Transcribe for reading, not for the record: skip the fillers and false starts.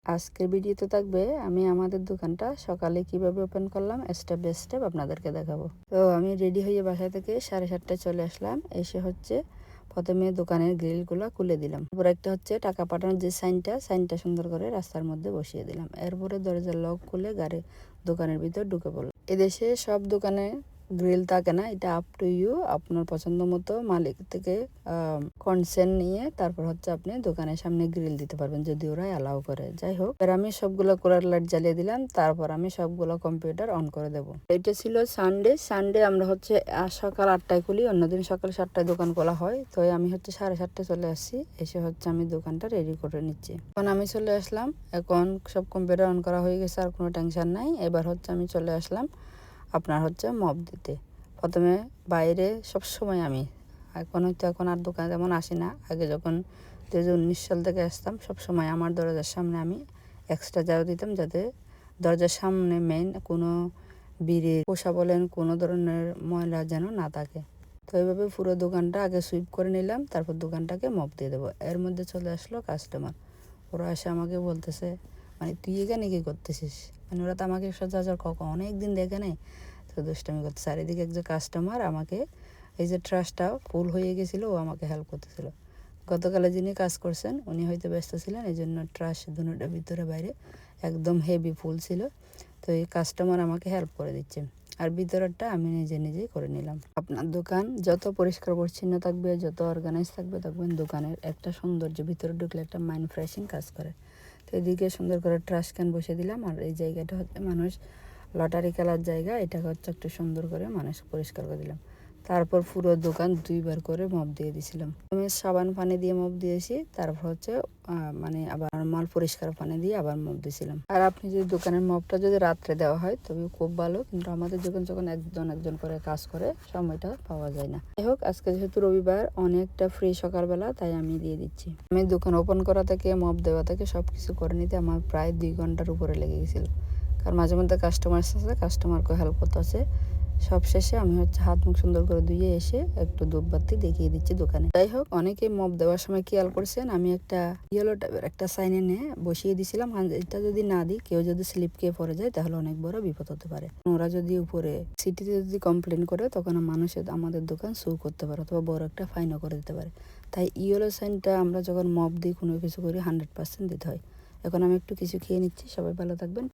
আজকের ভিডিওতে থাকবে আমি আমাদের দোকানটা সকালে কিভাবে ওপেন করলাম স্টেপ বাই স্টেপ আপনাদেরকে দেখাবো। তো আমি রেডি হয়ে বাসা থেকে 7:30টায় চলে আসলাম। এসে হচ্ছে প্রথমে দোকানের গ্রিলগুলো খুলে দিলাম। তারপর একটা হচ্ছে টাকা পাঠানোর যে সাইনটা সুন্দর করে রাস্তার মধ্যে বসিয়ে দিলাম। এরপরে দরজার লক খুলে দোকানের ভিতর ঢুকে পড়লাম। এদেশে সব দোকানে গ্রিল থাকে না, এটা আপ টু ইউ। আপনার পছন্দ মতো মালিক থেকে কনসেন্ট নিয়ে তারপর হচ্ছে আপনি দোকানের সামনে গ্রিল দিতে পারবেন, যদি ওরা অ্যালাউ করে। যাই হোক, এবার আমি সবগুলো কোলার লাইট জ্বালিয়ে দিলাম। তারপর আমি সবগুলো কম্পিউটার অন করে দেব। এটা ছিল সানডে আমরা হচ্ছে সকাল 8টায় খুলি, অন্যদিন সকাল 7টায় দোকান খোলা হয়। তো আমি হচ্ছে 7:30টায় চলে আসছি। এসে হচ্ছে আমি দোকানটা রেডি করে নিচ্ছি। এখন আমি চলে আসলাম, এখন সব কম্পিউটার অন করা হয়ে গেছে, আর কোনো টেনশন নাই। এবার হচ্ছে আমি চলে আসলাম আপনার হচ্ছে মপ দিতে। প্রথমে বাইরে সবসময় আমি এখন আর দোকানে তেমন আসি না। আগে যখন 2019 সাল থেকে আসতাম, সবসময় আমার দরজার সামনে আমি এক্সট্রা ঝাড়ু দিতাম, যাতে দরজার সামনে মেইন কোনো বিড়ি পোষা বলেন কোনো ধরনের ময়লা যেন না থাকে। তো এইভাবে পুরো দোকানটা আগে সুইপ করে নিলাম, তারপর দোকানটাকে মপ দিয়ে দেবো। এর মধ্যে চলে আসলো কাস্টমার। ওরা এসে আমাকে বলতেছে, মানে তুই এখানে কি করতেছিস? মানে ওরা তো আমাকে সচরাচর অনেক দিন দেখে নেই। তো দুষ্টামি করতে চারিদিকে একজন কাস্টমার আমাকে, এই যে ট্রাস্টটা ফুল হয়ে গেছিলো, ও আমাকে হেল্প করতেছিল। গতকালে যিনি কাজ করছেন উনি হয়তো ব্যস্ত ছিলেন, এই জন্য ট্রাস্ট দুটোটা ভিতরে বাইরে একদম হেভি ফুল ছিল। তো এই কাস্টমার আমাকে হেল্প করে দিচ্ছে, আর ভিতরেরটা আমি নিজেই করে নিলাম। আপনার দোকান যত পরিষ্কার পরিচ্ছন্ন থাকবে, যত অর্গানাইজ থাকবে, দেখবেন দোকানের একটা সৌন্দর্য, ভিতরে ঢুকলে একটা মাইন্ড ফ্রেশিং কাজ করে। তো এদিকে সুন্দর করে ট্রাশ ক্যান বসে দিলাম, আর এই জায়গাটা হচ্ছে মানুষ লটারি খেলার জায়গা, এটাকে হচ্ছে একটু সুন্দর করে মানুষ পরিষ্কার করে দিলাম। তারপর পুরো দোকান 2বার করে মপ দিয়ে দিয়েছিলাম। আমি সাবান পানি দিয়ে মপ দিয়েছি, তারপর হচ্ছে মানে আবার নর্মাল পরিষ্কার পানি দিয়ে আবার মপ দিয়েছিলাম। আর আপনি যদি দোকানের মপটা যদি রাত্রে দেওয়া হয় তবে খুব ভালো, কিন্তু আমাদের যখন একজন করে কাজ করে সময়টা পাওয়া যায় না। যাই হোক, আজকে যেহেতু রবিবার অনেকটা ফ্রি সকালবেলা, তাই আমি দিয়ে দিচ্ছি। আমি দোকান ওপেন করা থেকে মপ দেওয়া থেকে সবকিছু করে নিতে আমার প্রায় 2 ঘন্টার উপরে লেগে গেছিল, কারণ মাঝে মধ্যে কাস্টমার আসছে, কাস্টমারকে হেল্প করতে আছে। সব শেষে আমি হচ্ছে হাত মুখ সুন্দর করে ধুয়ে এসে একটু ধূপবাতি দেখিয়ে দিচ্ছি দোকানে। যাই হোক, অনেকে মপ দেওয়ার সময় খেয়াল করছেন আমি একটা ইয়েলো টাইপের একটা সাইন এনে বসিয়ে দিয়েছিলাম। এটা যদি না দিই, কেউ যদি স্লিপ খেয়ে পড়ে যায় তাহলে অনেক বড় বিপদ হতে পারে। ওরা যদি উপরে সিটিতে যদি কমপ্লেন করে, তখন মানুষের আমাদের দোকান সু করতে পারে অথবা বড় একটা ফাইনও করে দিতে পারে। তাই ইয়েলো সাইনটা আমরা যখন মপ দিই, কোনো কিছু করি 100% দিতে হয়। এখন আমি একটু কিছু খেয়ে নিচ্ছি। সবাই ভালো থাকবেন।